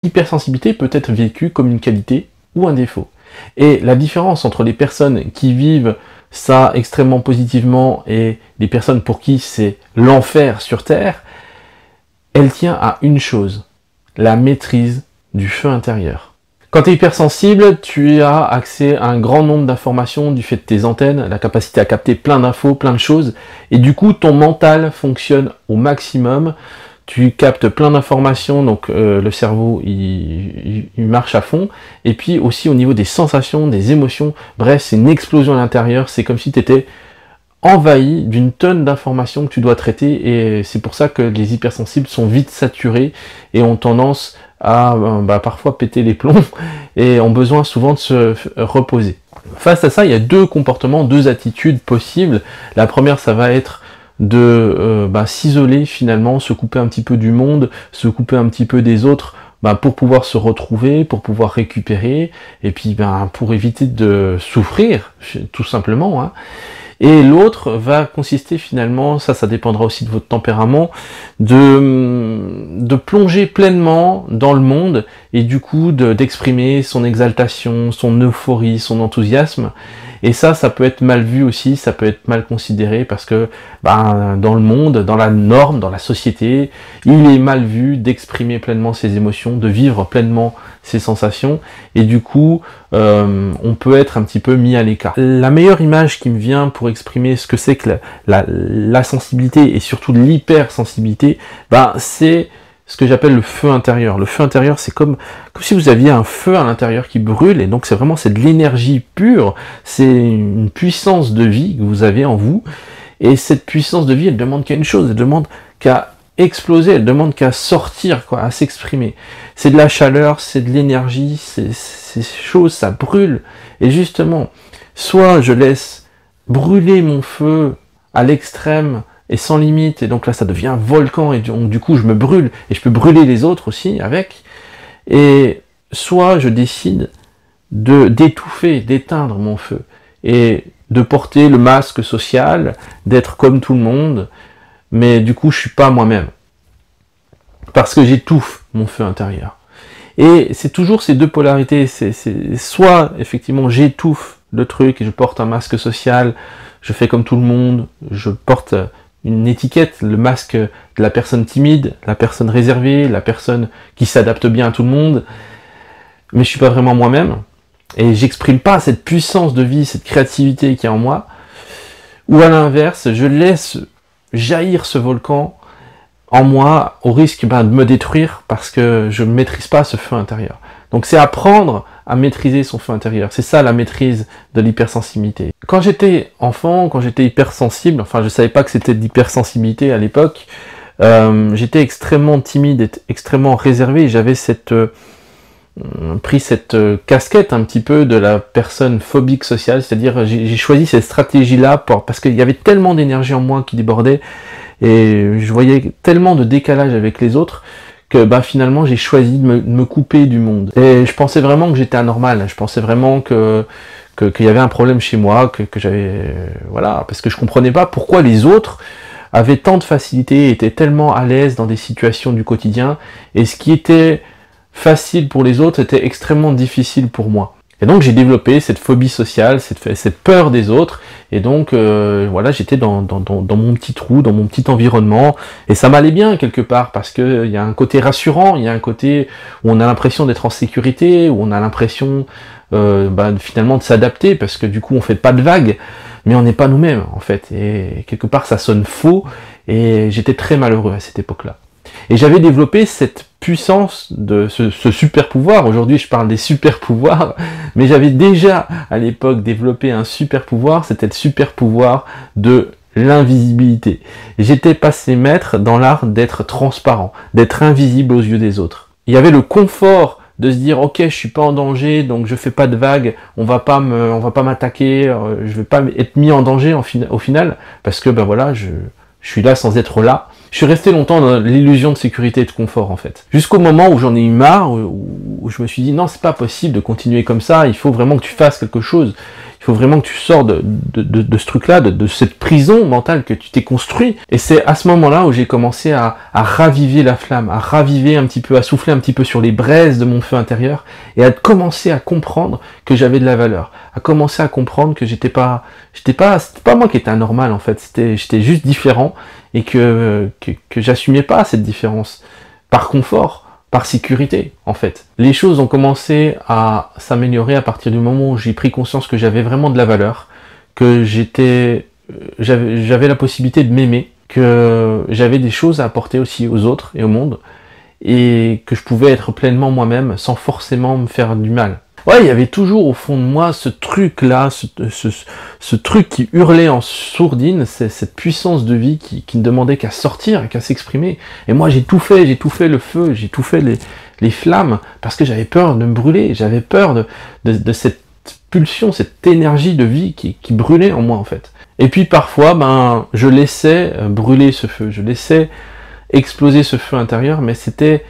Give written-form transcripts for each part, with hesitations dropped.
L'hypersensibilité peut être vécue comme une qualité ou un défaut. Et la différence entre les personnes qui vivent ça extrêmement positivement et les personnes pour qui c'est l'enfer sur Terre, elle tient à une chose, la maîtrise du feu intérieur. Quand tu es hypersensible, tu as accès à un grand nombre d'informations du fait de tes antennes, la capacité à capter plein d'infos, plein de choses, et du coup ton mental fonctionne au maximum, tu captes plein d'informations, donc le cerveau il marche à fond, et puis aussi au niveau des sensations, des émotions, bref c'est une explosion à l'intérieur, c'est comme si tu étais envahi d'une tonne d'informations que tu dois traiter, et c'est pour ça que les hypersensibles sont vite saturés et ont tendance à parfois péter les plombs et ont besoin souvent de se reposer. Face à ça, il y a deux comportements, deux attitudes possibles. La première, ça va être de s'isoler finalement, se couper un petit peu du monde, se couper un petit peu des autres, pour pouvoir se retrouver, pour pouvoir récupérer, et puis pour éviter de souffrir, tout simplement, hein. Et l'autre va consister finalement, ça dépendra aussi de votre tempérament, de plonger pleinement dans le monde et du coup d'exprimer son exaltation, son euphorie, son enthousiasme. Et ça peut être mal vu aussi, ça peut être mal considéré parce que dans le monde, dans la norme, dans la société, il est mal vu d'exprimer pleinement ses émotions, de vivre pleinement ses sensations, et du coup on peut être un petit peu mis à l'écart. La meilleure image qui me vient pour exprimer ce que c'est que la sensibilité et surtout l'hypersensibilité, c'est ce que j'appelle le feu intérieur. Le feu intérieur, c'est comme si vous aviez un feu à l'intérieur qui brûle, et donc c'est de l'énergie pure, c'est une puissance de vie que vous avez en vous, et cette puissance de vie, elle demande qu'à une chose, elle demande qu'à exploser, elle demande qu'à sortir, à s'exprimer. C'est de la chaleur, c'est de l'énergie, c'est chaud, ça brûle, et justement, soit je laisse brûler mon feu à l'extrême, et sans limite, et donc là ça devient un volcan, et donc du coup je me brûle, et je peux brûler les autres aussi avec, et soit je décide d'étouffer, d'éteindre mon feu, et de porter le masque social, d'être comme tout le monde, mais du coup je suis pas moi-même, parce que j'étouffe mon feu intérieur. Et c'est toujours ces deux polarités, c'est soit effectivement j'étouffe le truc, et je porte un masque social, je fais comme tout le monde, je porte une étiquette, le masque de la personne timide, la personne réservée, la personne qui s'adapte bien à tout le monde, mais je suis pas vraiment moi-même, et j'exprime pas cette puissance de vie, cette créativité qui est en moi, ou à l'inverse, je laisse jaillir ce volcan en moi au risque de me détruire parce que je ne maîtrise pas ce feu intérieur. Donc c'est apprendre à maîtriser son feu intérieur. C'est ça la maîtrise de l'hypersensibilité. Quand j'étais enfant, quand j'étais hypersensible, enfin je savais pas que c'était de l'hypersensibilité à l'époque, j'étais extrêmement timide, extrêmement réservé, j'avais pris cette casquette un petit peu de la personne phobique sociale, c'est-à-dire j'ai choisi cette stratégie-là parce qu'il y avait tellement d'énergie en moi qui débordait, et je voyais tellement de décalage avec les autres, que finalement j'ai choisi de me couper du monde. Et je pensais vraiment que j'étais anormal, je pensais vraiment qu'il y avait un problème chez moi, que j'avais... voilà, parce que je comprenais pas pourquoi les autres avaient tant de facilité, étaient tellement à l'aise dans des situations du quotidien, et ce qui était facile pour les autres était extrêmement difficile pour moi. Et donc j'ai développé cette phobie sociale, cette peur des autres, et donc j'étais dans mon petit trou, dans mon petit environnement, et ça m'allait bien quelque part, parce que il y a un côté rassurant, il y a un côté où on a l'impression d'être en sécurité, où on a l'impression finalement de s'adapter, parce que du coup on fait pas de vagues, mais on n'est pas nous-mêmes en fait, et quelque part ça sonne faux, et j'étais très malheureux à cette époque-là. Et j'avais développé cette puissance de ce super pouvoir. Aujourd'hui je parle des super pouvoirs, mais j'avais déjà à l'époque développé un super pouvoir, c'était le super pouvoir de l'invisibilité. J'étais passé maître dans l'art d'être transparent, d'être invisible aux yeux des autres. Il y avait le confort de se dire ok, je suis pas en danger, donc je fais pas de vagues, on va pas m'attaquer, je vais pas être mis en danger au final, parce que je suis là sans être là. Je suis resté longtemps dans l'illusion de sécurité et de confort en fait. Jusqu'au moment où j'en ai eu marre, où où je me suis dit non, c'est pas possible de continuer comme ça, il faut vraiment que tu fasses quelque chose, il faut vraiment que tu sors de ce truc-là, de cette prison mentale que tu t'es construit. Et c'est à ce moment-là où j'ai commencé à raviver la flamme, à raviver un petit peu, à souffler un petit peu sur les braises de mon feu intérieur, et à commencer à comprendre que j'avais de la valeur, à commencer à comprendre que c'était pas moi qui étais anormal en fait, j'étais juste différent, et que j'assumais pas cette différence, par confort, par sécurité, en fait. Les choses ont commencé à s'améliorer à partir du moment où j'ai pris conscience que j'avais vraiment de la valeur, que j'avais la possibilité de m'aimer, que j'avais des choses à apporter aussi aux autres et au monde, et que je pouvais être pleinement moi-même sans forcément me faire du mal. Ouais, il y avait toujours au fond de moi ce truc-là, ce truc qui hurlait en sourdine, cette puissance de vie qui ne demandait qu'à sortir et qu'à s'exprimer. Et moi j'ai tout fait le feu, j'ai tout fait les flammes, parce que j'avais peur de me brûler, j'avais peur de cette pulsion, cette énergie de vie qui brûlait en moi en fait. Et puis parfois, je laissais brûler ce feu, je laissais exploser ce feu intérieur, mais c'était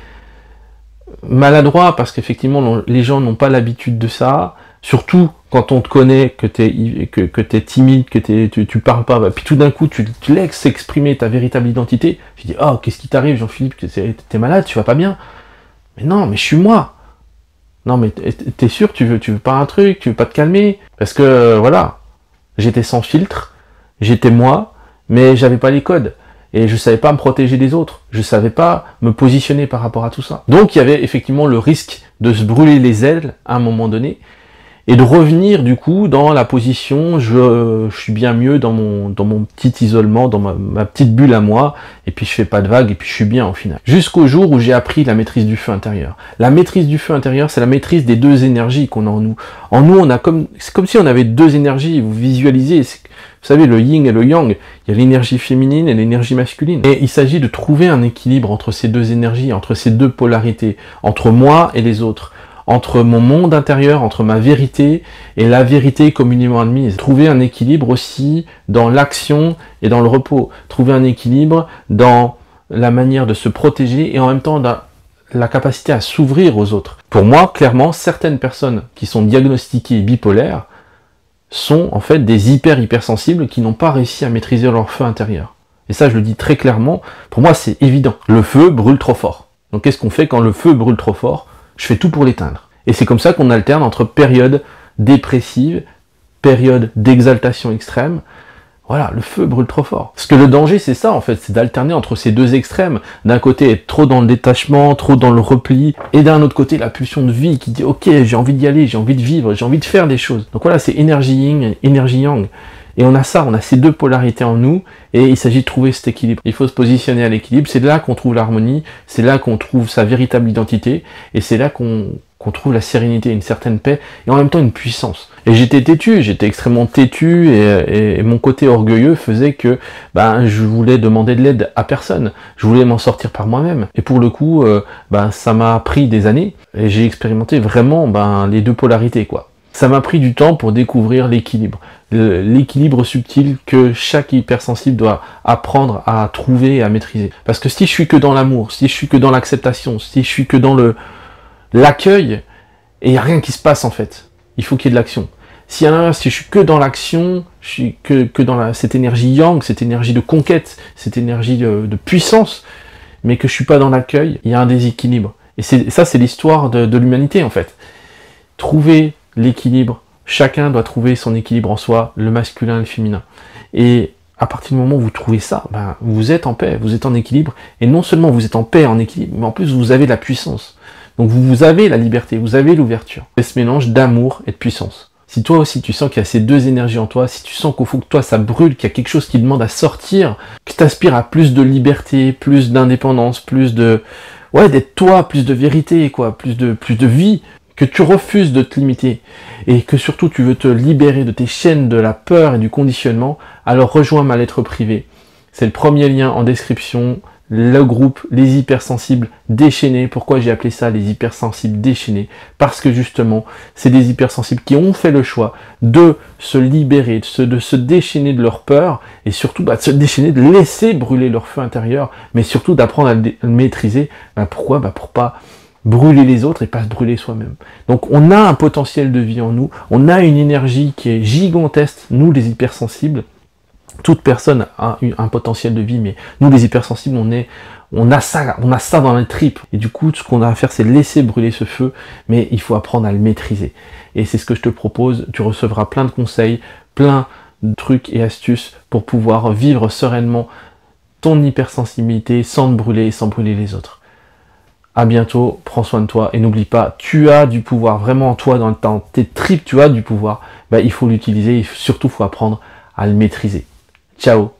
maladroit parce qu'effectivement les gens n'ont pas l'habitude de ça, surtout quand on te connaît, que t'es timide, que tu parles pas, puis tout d'un coup tu laisses s'exprimer ta véritable identité. Je dis oh qu'est-ce qui t'arrive Jean-Philippe, t'es malade, tu vas pas bien? Mais non, mais je suis moi. Non mais t'es sûr, tu veux pas un truc, tu veux pas te calmer? Parce que voilà, j'étais sans filtre, j'étais moi, mais j'avais pas les codes. Et je savais pas me protéger des autres, je savais pas me positionner par rapport à tout ça. Donc il y avait effectivement le risque de se brûler les ailes à un moment donné, et de revenir du coup dans la position je suis bien mieux dans mon petit isolement, dans ma petite bulle à moi, et puis je fais pas de vagues, et puis je suis bien au final. Jusqu'au jour où j'ai appris la maîtrise du feu intérieur. La maîtrise du feu intérieur, c'est la maîtrise des deux énergies qu'on a en nous. En nous, c'est comme si on avait deux énergies, vous visualisez, vous savez, le yin et le yang, il y a l'énergie féminine et l'énergie masculine. Et il s'agit de trouver un équilibre entre ces deux énergies, entre ces deux polarités, entre moi et les autres, entre mon monde intérieur, entre ma vérité et la vérité communément admise. Trouver un équilibre aussi dans l'action et dans le repos. Trouver un équilibre dans la manière de se protéger et en même temps dans la capacité à s'ouvrir aux autres. Pour moi, clairement, certaines personnes qui sont diagnostiquées bipolaires sont en fait des hypersensibles qui n'ont pas réussi à maîtriser leur feu intérieur. Et ça, je le dis très clairement, pour moi c'est évident. Le feu brûle trop fort. Donc qu'est-ce qu'on fait quand le feu brûle trop fort? Je fais tout pour l'éteindre. Et c'est comme ça qu'on alterne entre période dépressive, période d'exaltation extrême. Voilà, le feu brûle trop fort. Parce que le danger, c'est ça en fait, c'est d'alterner entre ces deux extrêmes. D'un côté, être trop dans le détachement, trop dans le repli, et d'un autre côté, la pulsion de vie qui dit ok, j'ai envie d'y aller, j'ai envie de vivre, j'ai envie de faire des choses. Donc voilà, c'est énergie yin, énergie yang. Et on a ça, on a ces deux polarités en nous, et il s'agit de trouver cet équilibre. Il faut se positionner à l'équilibre, c'est là qu'on trouve l'harmonie, c'est là qu'on trouve sa véritable identité, et c'est là qu'on trouve la sérénité, une certaine paix, et en même temps une puissance. Et j'étais têtu, j'étais extrêmement têtu, et mon côté orgueilleux faisait que je voulais demander de l'aide à personne, je voulais m'en sortir par moi-même. Et pour le coup, ça m'a pris des années, et j'ai expérimenté vraiment les deux polarités, quoi. Ça m'a pris du temps pour découvrir l'équilibre subtil que chaque hypersensible doit apprendre à trouver et à maîtriser. Parce que si je suis que dans l'amour, si je suis que dans l'acceptation, si je suis que dans l'accueil, et il n'y a rien qui se passe en fait. Il faut qu'il y ait de l'action. Si à l'inverse, si je suis que dans l'action, je suis que dans cette énergie yang, cette énergie de conquête, cette énergie de puissance, mais que je suis pas dans l'accueil, il y a un déséquilibre. Et ça, c'est l'histoire de l'humanité en fait. Trouver l'équilibre, chacun doit trouver son équilibre en soi, le masculin et le féminin. Et à partir du moment où vous trouvez ça, vous êtes en paix, vous êtes en équilibre, et non seulement vous êtes en paix, en équilibre, mais en plus vous avez de la puissance. Donc vous avez la liberté, vous avez l'ouverture. C'est ce mélange d'amour et de puissance. Si toi aussi tu sens qu'il y a ces deux énergies en toi, si tu sens qu'au fond de toi ça brûle, qu'il y a quelque chose qui demande à sortir, que tu aspires à plus de liberté, plus d'indépendance, plus de... ouais, d'être toi, plus de vérité, quoi, plus de vie, que tu refuses de te limiter, et que surtout tu veux te libérer de tes chaînes de la peur et du conditionnement, alors rejoins ma lettre privée. C'est le premier lien en description, le groupe Les Hypersensibles Déchaînés. Pourquoi j'ai appelé ça les Hypersensibles Déchaînés? Parce que justement, c'est des hypersensibles qui ont fait le choix de se libérer, de se déchaîner de leur peur, et surtout de se déchaîner, de laisser brûler leur feu intérieur, mais surtout d'apprendre à le maîtriser. Pourquoi? Pour pas brûler les autres et pas se brûler soi-même. Donc on a un potentiel de vie en nous, on a une énergie qui est gigantesque, nous les hypersensibles. Toute personne a un potentiel de vie, mais nous les hypersensibles, on a ça dans les tripes. Et du coup, ce qu'on a à faire, c'est laisser brûler ce feu, mais il faut apprendre à le maîtriser. Et c'est ce que je te propose. Tu recevras plein de conseils, plein de trucs et astuces pour pouvoir vivre sereinement ton hypersensibilité sans te brûler et sans brûler les autres. À bientôt, prends soin de toi et n'oublie pas, tu as du pouvoir, vraiment toi, dans tes tripes, tu as du pouvoir. Il faut l'utiliser et surtout, il faut apprendre à le maîtriser. Ciao.